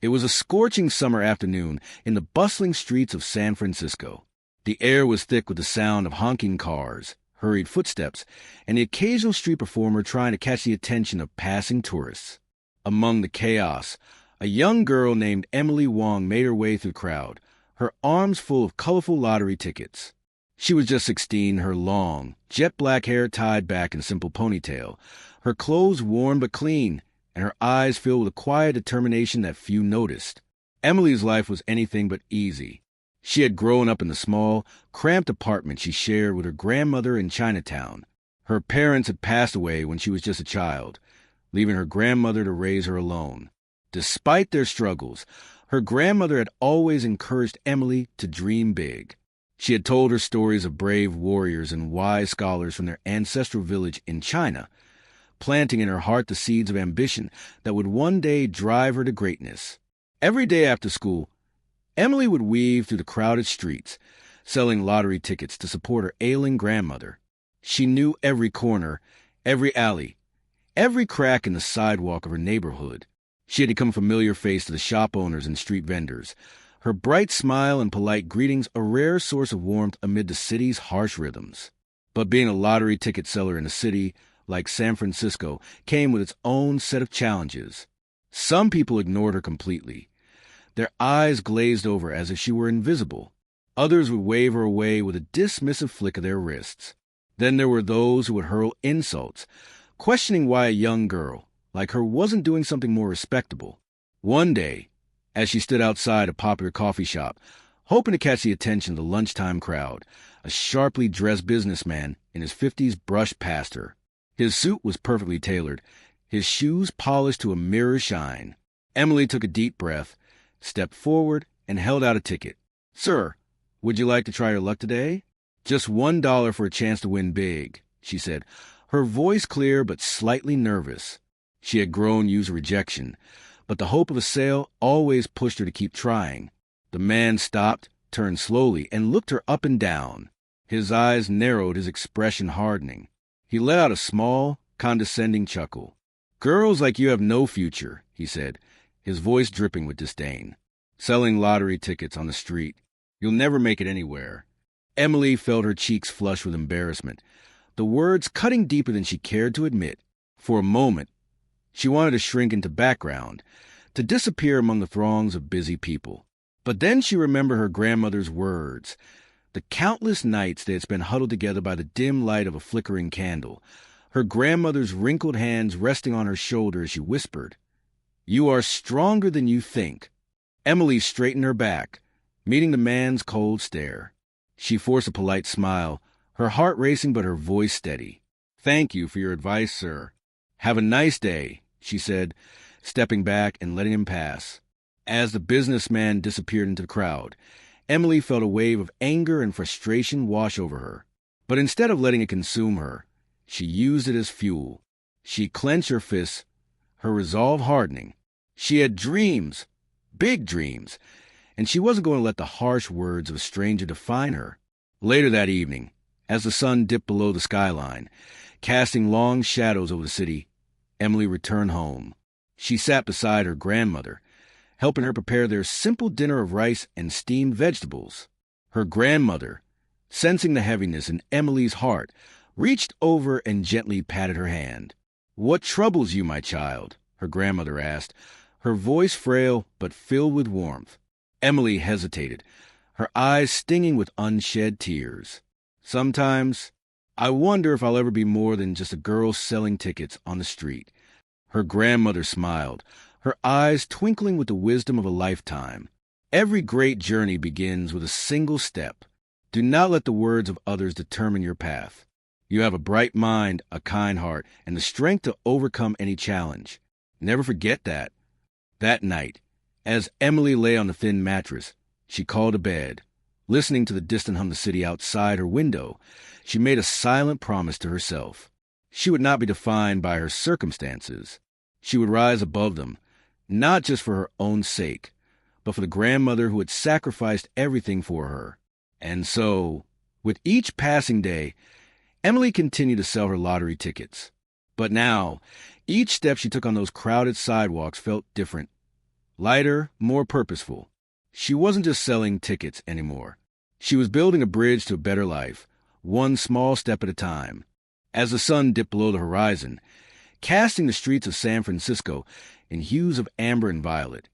It was a scorching summer afternoon in the bustling streets of San Francisco. The air was thick with the sound of honking cars, hurried footsteps, and the occasional street performer trying to catch the attention of passing tourists. Among the chaos, a young girl named Emily Wang made her way through the crowd, her arms full of colorful lottery tickets. She was just 16, her long, jet-black hair tied back in a simple ponytail, her clothes worn but clean, and her eyes filled with a quiet determination that few noticed. Emily's life was anything but easy. She had grown up in the small, cramped apartment she shared with her grandmother in Chinatown. Her parents had passed away when she was just a child, leaving her grandmother to raise her alone. Despite their struggles, her grandmother had always encouraged Emily to dream big. She had told her stories of brave warriors and wise scholars from their ancestral village in China, planting in her heart the seeds of ambition that would one day drive her to greatness. Every day after school, Emily would weave through the crowded streets, selling lottery tickets to support her ailing grandmother. She knew every corner, every alley, every crack in the sidewalk of her neighborhood. She had become a familiar face to the shop owners and street vendors, her bright smile and polite greetings a rare source of warmth amid the city's harsh rhythms. But being a lottery ticket seller in a city like San Francisco came with its own set of challenges. Some people ignored her completely. Their eyes glazed over as if she were invisible. Others would wave her away with a dismissive flick of their wrists. Then there were those who would hurl insults, questioning why a young girl like her wasn't doing something more respectable. One day, as she stood outside a popular coffee shop, hoping to catch the attention of the lunchtime crowd, a sharply dressed businessman in his 50s brushed past her. His suit was perfectly tailored, his shoes polished to a mirror shine. Emily took a deep breath, stepped forward, and held out a ticket. "Sir, would you like to try your luck today?" "Just $1 for a chance to win big," she said, her voice clear but slightly nervous. She had grown used to rejection, but the hope of a sale always pushed her to keep trying. The man stopped, turned slowly, and looked her up and down. His eyes narrowed, his expression hardening. He let out a small, condescending chuckle. "Girls like you have no future," he said, his voice dripping with disdain. "Selling lottery tickets on the street. You'll never make it anywhere." Emily felt her cheeks flush with embarrassment, the words cutting deeper than she cared to admit. For a moment, she wanted to shrink into background, to disappear among the throngs of busy people. But then she remembered her grandmother's words, the countless nights they had spent huddled together by the dim light of a flickering candle, her grandmother's wrinkled hands resting on her shoulder as she whispered, "You are stronger than you think." Emily straightened her back, meeting the man's cold stare. She forced a polite smile, her heart racing but her voice steady. "Thank you for your advice, sir. Have a nice day," she said, stepping back and letting him pass. As the businessman disappeared into the crowd, Emily felt a wave of anger and frustration wash over her. But instead of letting it consume her, she used it as fuel. She clenched her fists, her resolve hardening. She had dreams, big dreams, and she wasn't going to let the harsh words of a stranger define her. Later that evening, as the sun dipped below the skyline, casting long shadows over the city, Emily returned home. She sat beside her grandmother, helping her prepare their simple dinner of rice and steamed vegetables. Her grandmother, sensing the heaviness in Emily's heart, reached over and gently patted her hand. "What troubles you, my child?" her grandmother asked, her voice frail but filled with warmth. Emily hesitated, her eyes stinging with unshed tears. "Sometimes I wonder if I'll ever be more than just a girl selling tickets on the street." Her grandmother smiled, her eyes twinkling with the wisdom of a lifetime. "Every great journey begins with a single step. Do not let the words of others determine your path. You have a bright mind, a kind heart, and the strength to overcome any challenge. Never forget that." That night, as Emily lay on the thin mattress, she called to bed. Listening to the distant hum of the city outside her window, she made a silent promise to herself. She would not be defined by her circumstances. She would rise above them, not just for her own sake, but for the grandmother who had sacrificed everything for her. And so, with each passing day, Emily continued to sell her lottery tickets. But now, each step she took on those crowded sidewalks felt different, lighter, more purposeful. She wasn't just selling tickets anymore. She was building a bridge to a better life, one small step at a time. As the sun dipped below the horizon, casting the streets of San Francisco in hues of amber and violet,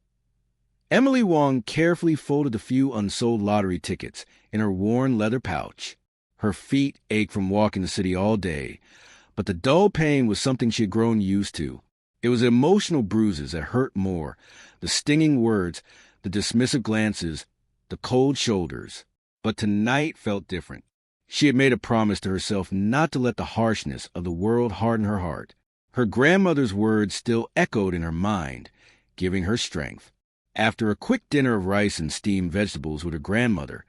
Emily Wang carefully folded the few unsold lottery tickets in her worn leather pouch. Her feet ached from walking the city all day, but the dull pain was something she had grown used to. It was the emotional bruises that hurt more, the stinging words, the dismissive glances, the cold shoulders. But tonight felt different. She had made a promise to herself not to let the harshness of the world harden her heart. Her grandmother's words still echoed in her mind, giving her strength. After a quick dinner of rice and steamed vegetables with her grandmother,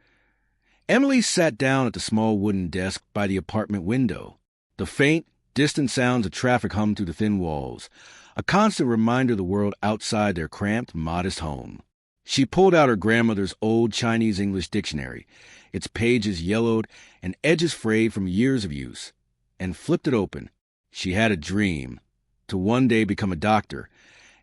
Emily sat down at the small wooden desk by the apartment window. The faint, distant sounds of traffic hummed through the thin walls, a constant reminder of the world outside their cramped, modest home. She pulled out her grandmother's old Chinese-English dictionary, its pages yellowed and edges frayed from years of use, and flipped it open. She had a dream, to one day become a doctor,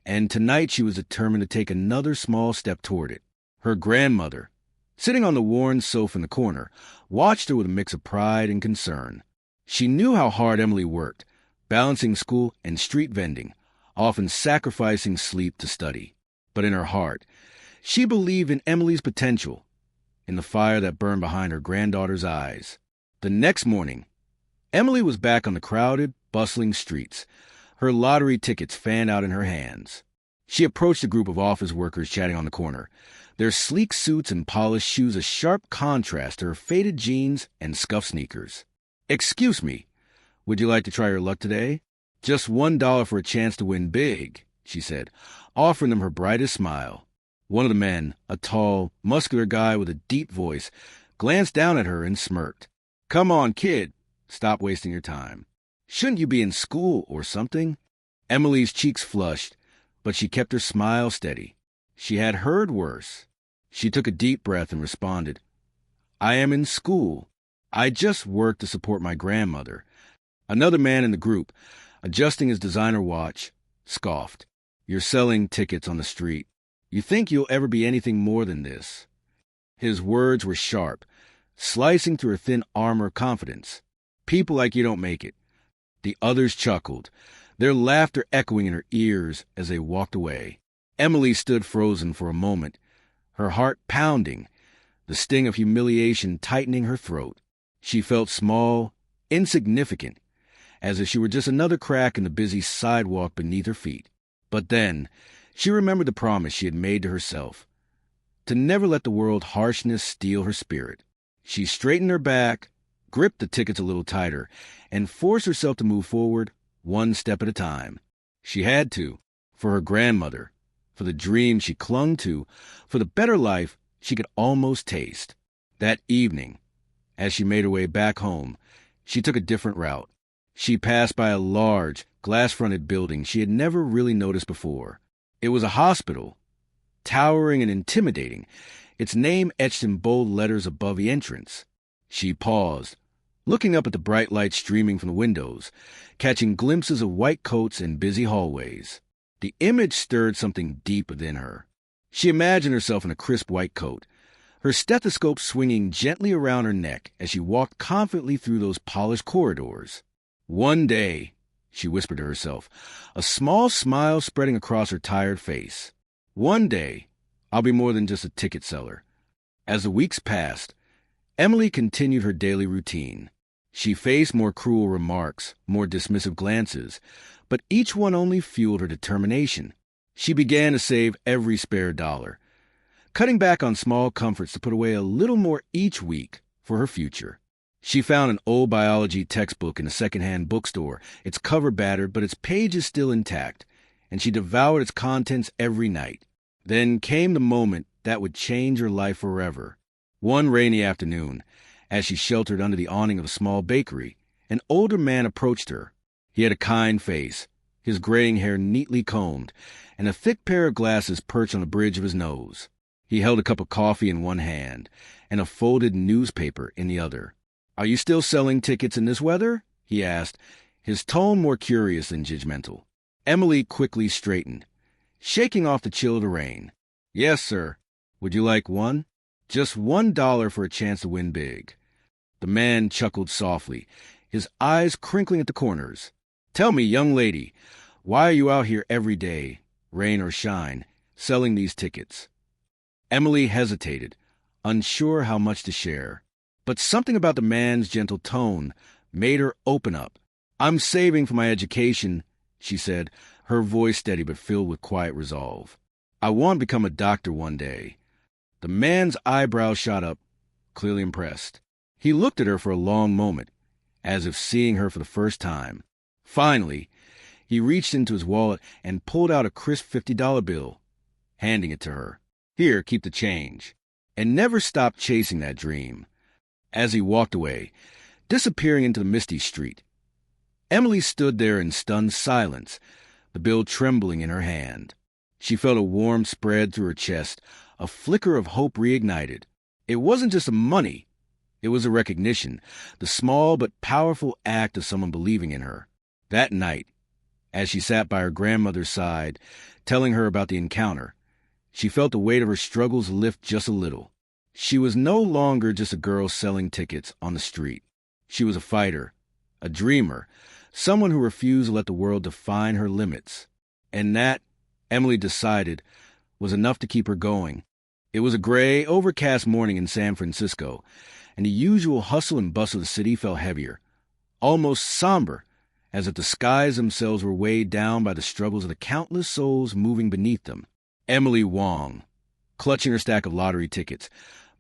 and tonight she was determined to take another small step toward it. Her grandmother, sitting on the worn sofa in the corner, watched her with a mix of pride and concern. She knew how hard Emily worked, balancing school and street vending, often sacrificing sleep to study. But in her heart, she believed in Emily's potential, in the fire that burned behind her granddaughter's eyes. The next morning, Emily was back on the crowded, bustling streets, her lottery tickets fanned out in her hands. She approached a group of office workers chatting on the corner, their sleek suits and polished shoes a sharp contrast to her faded jeans and scuffed sneakers. "Excuse me, would you like to try your luck today? Just $1 for a chance to win big," she said, offering them her brightest smile. One of the men, a tall, muscular guy with a deep voice, glanced down at her and smirked. "Come on, kid. Stop wasting your time. Shouldn't you be in school or something?" Emily's cheeks flushed, but she kept her smile steady. She had heard worse. She took a deep breath and responded, "I am in school. I just work to support my grandmother." Another man in the group, adjusting his designer watch, scoffed. "You're selling tickets on the street. You think you'll ever be anything more than this?" His words were sharp, slicing through her thin armor of confidence. "People like you don't make it." The others chuckled, their laughter echoing in her ears as they walked away. Emily stood frozen for a moment, her heart pounding, the sting of humiliation tightening her throat. She felt small, insignificant, as if she were just another crack in the busy sidewalk beneath her feet. But then, she remembered the promise she had made to herself, to never let the world's harshness steal her spirit. She straightened her back, gripped the tickets a little tighter, and forced herself to move forward, one step at a time. She had to, for her grandmother, for the dream she clung to, for the better life she could almost taste. That evening, as she made her way back home, she took a different route. She passed by a large, glass-fronted building she had never really noticed before. It was a hospital, towering and intimidating, its name etched in bold letters above the entrance. She paused, looking up at the bright light streaming from the windows, catching glimpses of white coats and busy hallways. The image stirred something deep within her. She imagined herself in a crisp white coat, her stethoscope swinging gently around her neck as she walked confidently through those polished corridors. "One day," she whispered to herself, a small smile spreading across her tired face. "One day, I'll be more than just a ticket seller." As the weeks passed, Emily continued her daily routine. She faced more cruel remarks, more dismissive glances, but each one only fueled her determination. She began to save every spare dollar, cutting back on small comforts to put away a little more each week for her future. She found an old biology textbook in a secondhand bookstore, its cover battered but its pages still intact, and she devoured its contents every night. Then came the moment that would change her life forever. One rainy afternoon, as she sheltered under the awning of a small bakery, an older man approached her. He had a kind face, his graying hair neatly combed, and a thick pair of glasses perched on the bridge of his nose. He held a cup of coffee in one hand and a folded newspaper in the other. "Are you still selling tickets in this weather?" he asked, his tone more curious than judgmental. Emily quickly straightened. shaking off the chill of the rain. "Yes, sir. Would you like one? Just $1 for a chance to win big." The man chuckled softly, his eyes crinkling at the corners. "Tell me, young lady, why are you out here every day, rain or shine, selling these tickets?" Emily hesitated, unsure how much to share. But something about the man's gentle tone made her open up. "I'm saving for my education," she said, her voice steady but filled with quiet resolve. "I want to become a doctor one day." The man's eyebrows shot up, clearly impressed. He looked at her for a long moment, as if seeing her for the first time. Finally, he reached into his wallet and pulled out a crisp $50 bill, handing it to her. "Here, keep the change." And never stopped chasing that dream. As he walked away, disappearing into the misty street, Emily stood there in stunned silence, the bill trembling in her hand. She felt a warmth spread through her chest, a flicker of hope reignited. It wasn't just the money. It was a recognition, the small but powerful act of someone believing in her. That night, as she sat by her grandmother's side, telling her about the encounter, she felt the weight of her struggles lift just a little. She was no longer just a girl selling tickets on the street. She was a fighter, a dreamer, someone who refused to let the world define her limits. And that, Emily decided, was enough to keep her going. It was a gray, overcast morning in San Francisco, and the usual hustle and bustle of the city felt heavier, almost somber, as if the skies themselves were weighed down by the struggles of the countless souls moving beneath them. Emily Wang, clutching her stack of lottery tickets,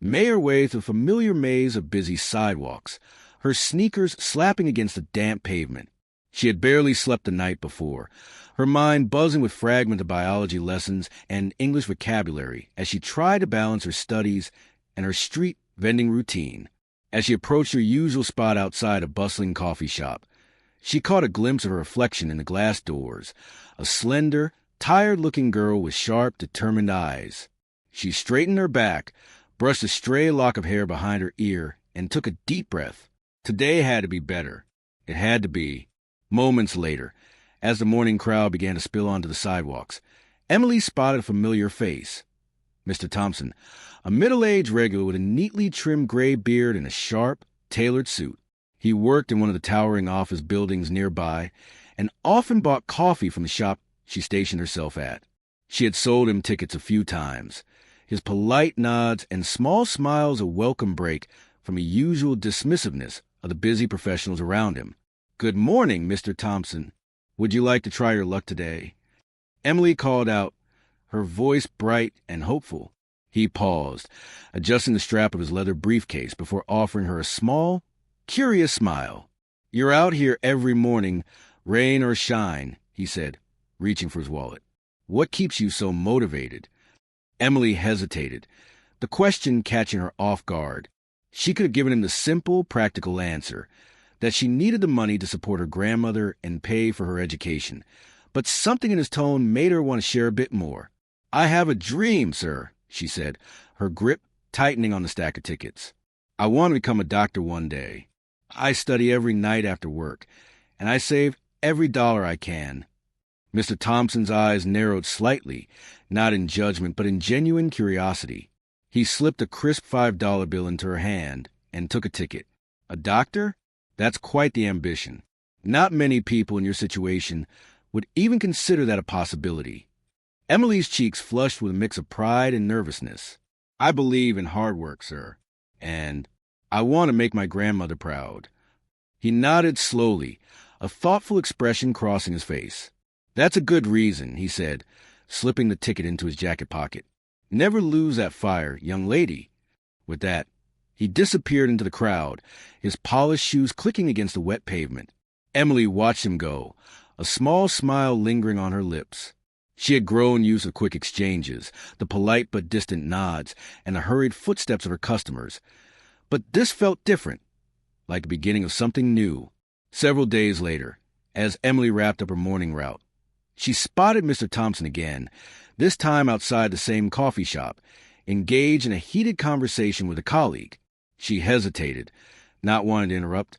made her way through a familiar maze of busy sidewalks, her sneakers slapping against the damp pavement. She had barely slept the night before, her mind buzzing with fragments of biology lessons and English vocabulary as she tried to balance her studies and her street vending routine. As she approached her usual spot outside a bustling coffee shop, she caught a glimpse of her reflection in the glass doors, a slender, tired-looking girl with sharp, determined eyes. She straightened her back, brushed a stray lock of hair behind her ear, and took a deep breath. Today had to be better. It had to be. Moments later, as the morning crowd began to spill onto the sidewalks, Emily spotted a familiar face. Mr. Thompson, a middle-aged regular with a neatly trimmed gray beard and a sharp, tailored suit. He worked in one of the towering office buildings nearby and often bought coffee from the shop she stationed herself at. She had sold him tickets a few times, his polite nods and small smiles a welcome break from the usual dismissiveness of the busy professionals around him. "Good morning, Mr. Thompson. Would you like to try your luck today?" Emily called out, her voice bright and hopeful. He paused, adjusting the strap of his leather briefcase before offering her a small, curious smile. "You're out here every morning, rain or shine," he said, reaching for his wallet. "What keeps you so motivated?" Emily hesitated, the question catching her off guard. She could have given him the simple, practical answer, that she needed the money to support her grandmother and pay for her education. But something in his tone made her want to share a bit more. "I have a dream, sir," she said, her grip tightening on the stack of tickets. "I want to become a doctor one day. I study every night after work, and I save every dollar I can." Mr. Thompson's eyes narrowed slightly, not in judgment, but in genuine curiosity. He slipped a crisp $5 bill into her hand and took a ticket. "A doctor? That's quite the ambition. Not many people in your situation would even consider that a possibility." Emily's cheeks flushed with a mix of pride and nervousness. "I believe in hard work, sir, and I want to make my grandmother proud." He nodded slowly, a thoughtful expression crossing his face. "That's a good reason," he said, slipping the ticket into his jacket pocket. "Never lose that fire, young lady." With that, he disappeared into the crowd, his polished shoes clicking against the wet pavement. Emily watched him go, a small smile lingering on her lips. She had grown used to quick exchanges, the polite but distant nods, and the hurried footsteps of her customers. But this felt different, like the beginning of something new. Several days later, as Emily wrapped up her morning route, she spotted Mr. Thompson again, this time outside the same coffee shop, engaged in a heated conversation with a colleague. She hesitated, not wanting to interrupt,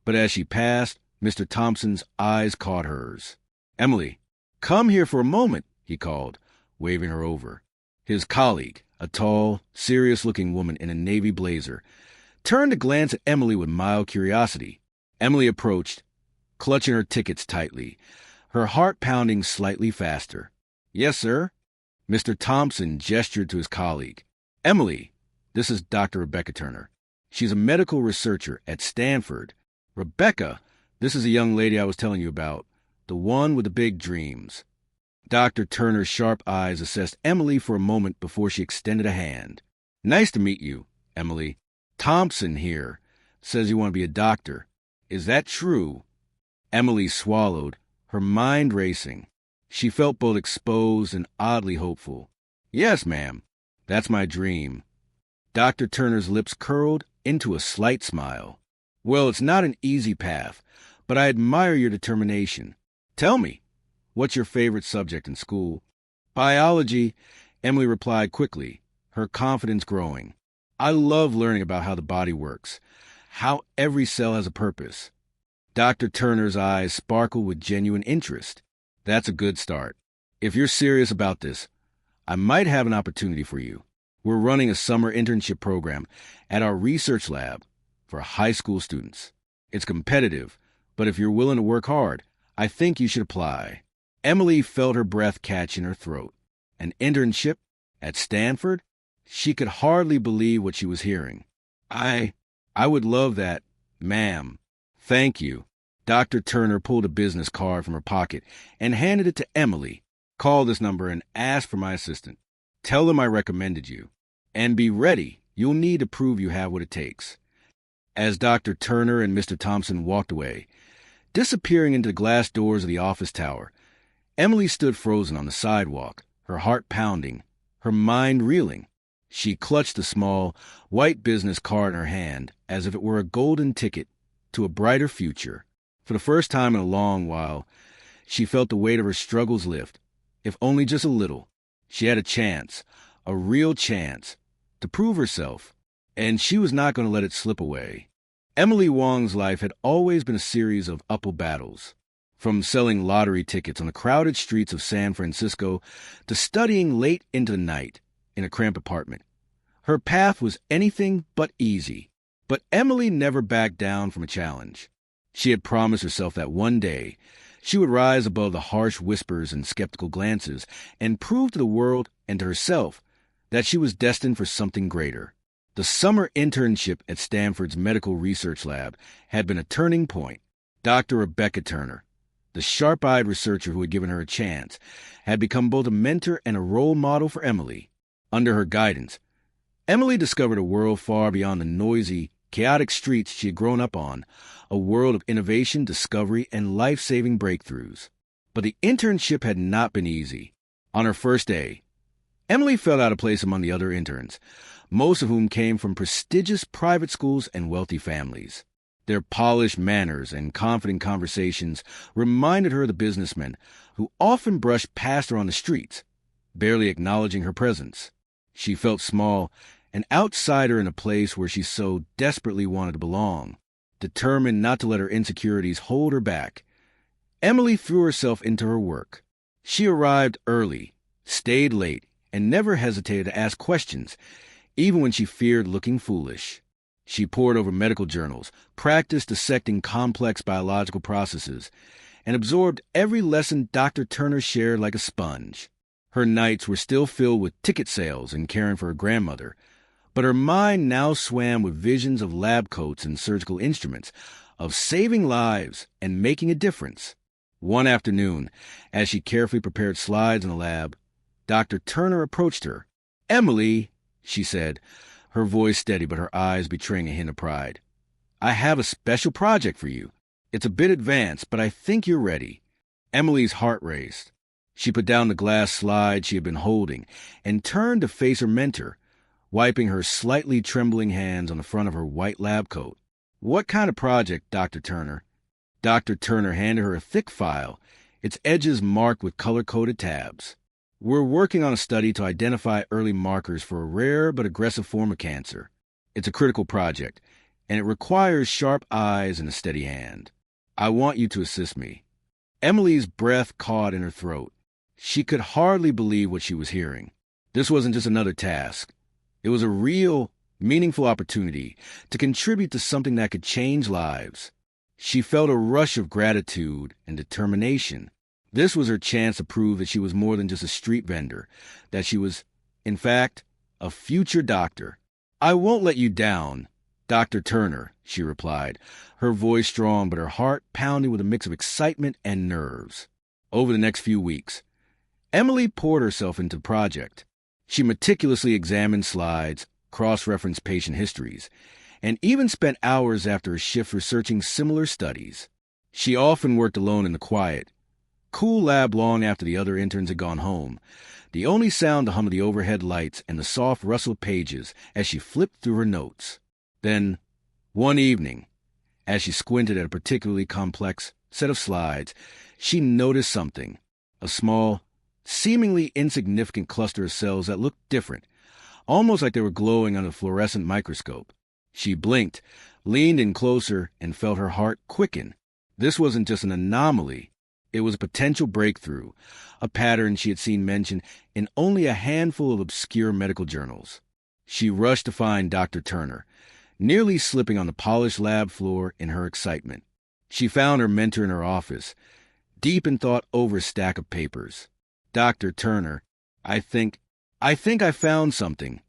but as she passed, Mr. Thompson's eyes caught hers. "Emily, come here for a moment," he called, waving her over. His colleague, a tall, serious-looking woman in a navy blazer, turned to glance at Emily with mild curiosity. Emily approached, clutching her tickets tightly, her heart pounding slightly faster. "Yes, sir?" Mr. Thompson gestured to his colleague. "Emily, this is Dr. Rebecca Turner. She's a medical researcher at Stanford. Rebecca, this is a young lady I was telling you about, the one with the big dreams." Dr. Turner's sharp eyes assessed Emily for a moment before she extended a hand. "Nice to meet you, Emily. Thompson here says you want to be a doctor. Is that true?" Emily swallowed, her mind racing. She felt both exposed and oddly hopeful. "Yes, ma'am. That's my dream." Dr. Turner's lips curled into a slight smile. "Well, it's not an easy path, but I admire your determination. Tell me, what's your favorite subject in school?" "Biology," Emily replied quickly, her confidence growing. "I love learning about how the body works, how every cell has a purpose." Dr. Turner's eyes sparkled with genuine interest. "That's a good start. If you're serious about this, I might have an opportunity for you. We're running a summer internship program at our research lab for high school students. It's competitive, but if you're willing to work hard, I think you should apply." Emily felt her breath catch in her throat. An internship at Stanford? She could hardly believe what she was hearing. I would love that, ma'am. Thank you." Dr. Turner pulled a business card from her pocket and handed it to Emily. "Call this number and ask for my assistant. Tell them I recommended you. And be ready. You'll need to prove you have what it takes." As Dr. Turner and Mr. Thompson walked away, disappearing into the glass doors of the office tower, Emily stood frozen on the sidewalk, her heart pounding, her mind reeling. She clutched the small, white business card in her hand as if it were a golden ticket to a brighter future. For the first time in a long while, she felt the weight of her struggles lift, if only just a little. She had a chance, a real chance, to prove herself, and she was not going to let it slip away. Emily Wang's life had always been a series of uphill battles, from selling lottery tickets on the crowded streets of San Francisco to studying late into the night in a cramped apartment. Her path was anything but easy, but Emily never backed down from a challenge. She had promised herself that one day she would rise above the harsh whispers and skeptical glances and prove to the world and to herself that she was destined for something greater. The summer internship at Stanford's Medical Research Lab had been a turning point. Dr. Rebecca Turner, the sharp-eyed researcher who had given her a chance, had become both a mentor and a role model for Emily. Under her guidance, Emily discovered a world far beyond the noisy, chaotic streets she had grown up on, a world of innovation, discovery, and life-saving breakthroughs. But the internship had not been easy. On her first day, Emily felt out of place among the other interns, most of whom came from prestigious private schools and wealthy families. Their polished manners and confident conversations reminded her of the businessmen who often brushed past her on the streets, barely acknowledging her presence. She felt small, an outsider in a place where she so desperately wanted to belong. Determined not to let her insecurities hold her back, Emily threw herself into her work. She arrived early, stayed late, and never hesitated to ask questions, even when she feared looking foolish. She pored over medical journals, practiced dissecting complex biological processes, and absorbed every lesson Dr. Turner shared like a sponge. Her nights were still filled with ticket sales and caring for her grandmother, but her mind now swam with visions of lab coats and surgical instruments, of saving lives and making a difference. One afternoon, as she carefully prepared slides in the lab, Dr. Turner approached her. "Emily," she said, her voice steady but her eyes betraying a hint of pride, "I have a special project for you. It's a bit advanced, but I think you're ready." Emily's heart raced. She put down the glass slide she had been holding and turned to face her mentor, wiping her slightly trembling hands on the front of her white lab coat. "What kind of project, Dr. Turner?" Dr. Turner handed her a thick file, its edges marked with color-coded tabs. "We're working on a study to identify early markers for a rare but aggressive form of cancer. It's a critical project, and it requires sharp eyes and a steady hand. I want you to assist me." Emily's breath caught in her throat. She could hardly believe what she was hearing. This wasn't just another task. It was a real, meaningful opportunity to contribute to something that could change lives. She felt a rush of gratitude and determination. This was her chance to prove that she was more than just a street vendor, that she was, in fact, a future doctor. "I won't let you down, Dr. Turner," she replied, her voice strong but her heart pounding with a mix of excitement and nerves. Over the next few weeks, Emily poured herself into the project. She meticulously examined slides, cross-referenced patient histories, and even spent hours after a shift researching similar studies. She often worked alone in the quiet, cool lab long after the other interns had gone home, the only sound the hum of the overhead lights and the soft rustle of pages as she flipped through her notes. Then, one evening, as she squinted at a particularly complex set of slides, she noticed something, a small, seemingly insignificant cluster of cells that looked different, almost like they were glowing under a fluorescent microscope. She blinked, leaned in closer, and felt her heart quicken. This wasn't just an anomaly. It was a potential breakthrough, a pattern she had seen mentioned in only a handful of obscure medical journals. She rushed to find Dr. Turner, nearly slipping on the polished lab floor in her excitement. She found her mentor in her office, deep in thought over a stack of papers. "Dr. Turner, I think I found something,"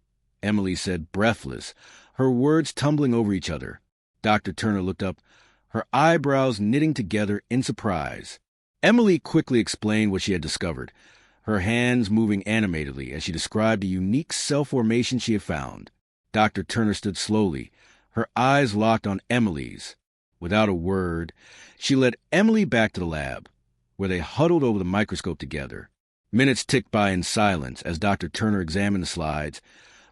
Emily said, breathless, her words tumbling over each other. Dr. Turner looked up, her eyebrows knitting together in surprise. Emily quickly explained what she had discovered, her hands moving animatedly as she described a unique cell formation she had found. Dr. Turner stood slowly, her eyes locked on Emily's. Without a word, she led Emily back to the lab, where they huddled over the microscope together. Minutes ticked by in silence as Dr. Turner examined the slides,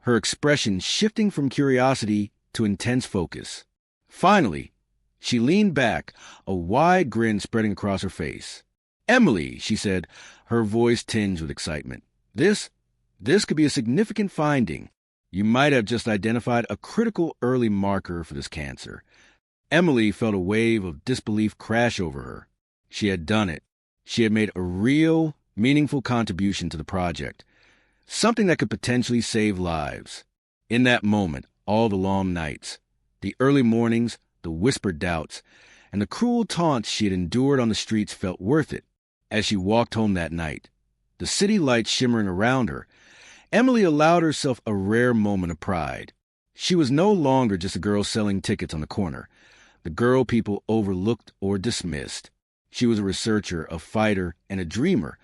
her expression shifting from curiosity to intense focus. Finally, she leaned back, a wide grin spreading across her face. "Emily," she said, her voice tinged with excitement, This could be a significant finding. You might have just identified a critical early marker for this cancer." Emily felt a wave of disbelief crash over her. She had done it. She had made a real, meaningful contribution to the project, something that could potentially save lives. In that moment, all the long nights, the early mornings, the whispered doubts, and the cruel taunts she had endured on the streets felt worth it. As she walked home that night, the city lights shimmering around her, Emily allowed herself a rare moment of pride. She was no longer just a girl selling tickets on the corner, the girl people overlooked or dismissed. She was a researcher, a fighter, and a dreamer,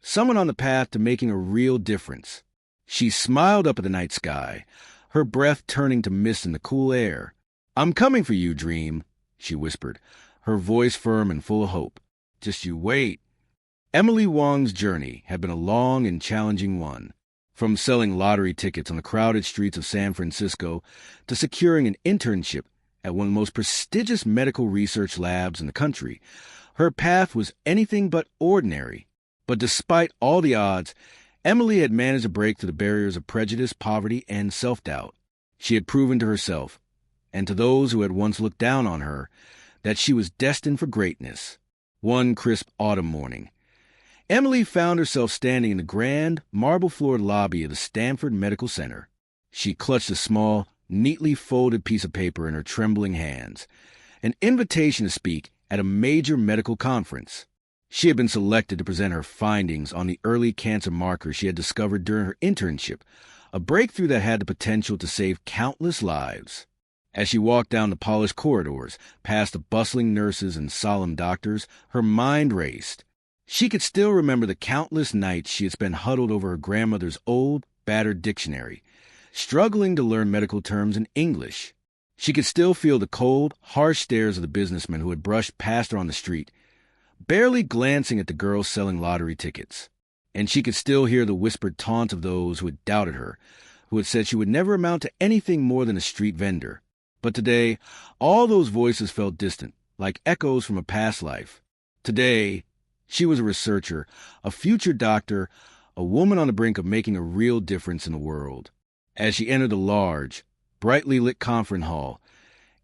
someone on the path to making a real difference. She smiled up at the night sky, her breath turning to mist in the cool air. "I'm coming for you, Dream," she whispered, her voice firm and full of hope. "Just you wait." Emily Wang's journey had been a long and challenging one. From selling lottery tickets on the crowded streets of San Francisco to securing an internship at one of the most prestigious medical research labs in the country, her path was anything but ordinary. But despite all the odds, Emily had managed to break through the barriers of prejudice, poverty, and self-doubt. She had proven to herself, and to those who had once looked down on her, that she was destined for greatness. One crisp autumn morning, Emily found herself standing in the grand, marble-floored lobby of the Stanford Medical Center. She clutched a small, neatly folded piece of paper in her trembling hands, an invitation to speak at a major medical conference. She had been selected to present her findings on the early cancer markers she had discovered during her internship, a breakthrough that had the potential to save countless lives. As she walked down the polished corridors, past the bustling nurses and solemn doctors, her mind raced. She could still remember the countless nights she had spent huddled over her grandmother's old, battered dictionary, struggling to learn medical terms in English. She could still feel the cold, harsh stares of the businessmen who had brushed past her on the street, barely glancing at the girls selling lottery tickets. And she could still hear the whispered taunts of those who had doubted her, who had said she would never amount to anything more than a street vendor. But today, all those voices felt distant, like echoes from a past life. Today, she was a researcher, a future doctor, a woman on the brink of making a real difference in the world. As she entered the large, brightly lit conference hall,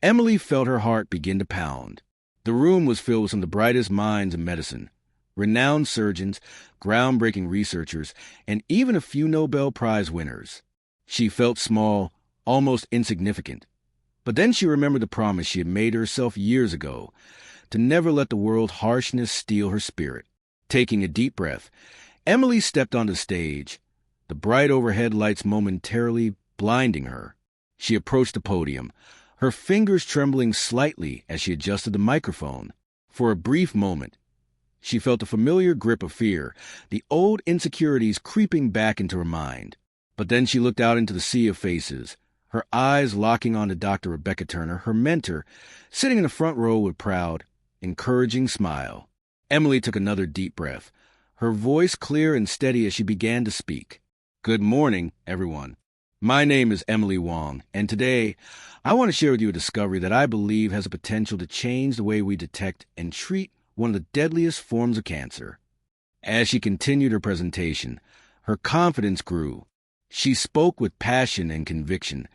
Emily felt her heart begin to pound. The room was filled with some of the brightest minds in medicine, renowned surgeons, groundbreaking researchers, and even a few Nobel Prize winners. She felt small, almost insignificant. But then she remembered the promise she had made herself years ago, to never let the world's harshness steal her spirit. Taking a deep breath, Emily stepped onto the stage, the bright overhead lights momentarily blinding her. She approached the podium, her fingers trembling slightly as she adjusted the microphone. For a brief moment, she felt a familiar grip of fear, the old insecurities creeping back into her mind. But then she looked out into the sea of faces, her eyes locking onto Dr. Rebecca Turner, her mentor, sitting in the front row with a proud, encouraging smile. Emily took another deep breath, her voice clear and steady as she began to speak. Good morning, everyone. My name is Emily Wang, and today I want to share with you a discovery that I believe has the potential to change the way we detect and treat one of the deadliest forms of cancer. As she continued her presentation, her confidence grew. She spoke with passion and conviction,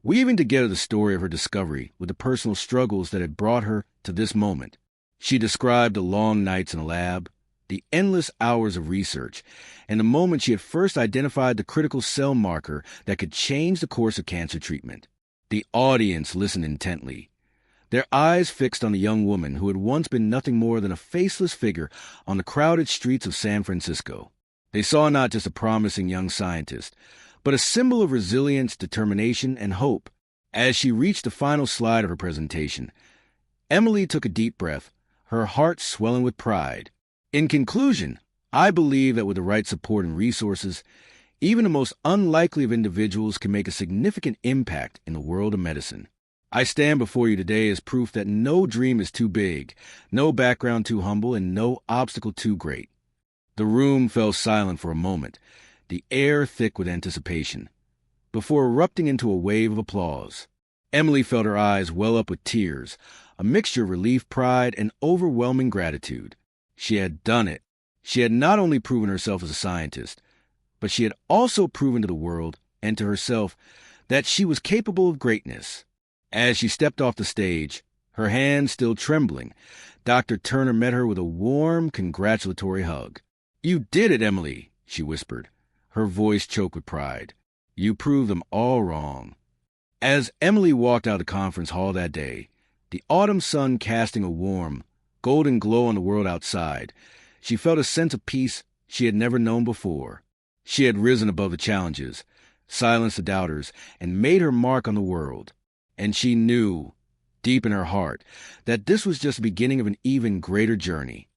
weaving together the story of her discovery with the personal struggles that had brought her to this moment. She described the long nights in the lab, the endless hours of research, and the moment she had first identified the critical cell marker that could change the course of cancer treatment. The audience listened intently, their eyes fixed on the young woman who had once been nothing more than a faceless figure on the crowded streets of San Francisco. They saw not just a promising young scientist, but a symbol of resilience, determination, and hope. As she reached the final slide of her presentation, Emily took a deep breath, her heart swelling with pride. In conclusion, I believe that with the right support and resources, even the most unlikely of individuals can make a significant impact in the world of medicine. I stand before you today as proof that no dream is too big, no background too humble, and no obstacle too great. The room fell silent for a moment, the air thick with anticipation, before erupting into a wave of applause. Emily felt her eyes well up with tears, a mixture of relief, pride, and overwhelming gratitude. She had done it. She had not only proven herself as a scientist, but she had also proven to the world and to herself that she was capable of greatness. As she stepped off the stage, her hands still trembling, Dr. Turner met her with a warm, congratulatory hug. "You did it, Emily," she whispered, her voice choked with pride. "You proved them all wrong." As Emily walked out of the conference hall that day, the autumn sun casting a warm, golden glow on the world outside, she felt a sense of peace she had never known before. She had risen above the challenges, silenced the doubters, and made her mark on the world. And she knew, deep in her heart, that this was just the beginning of an even greater journey.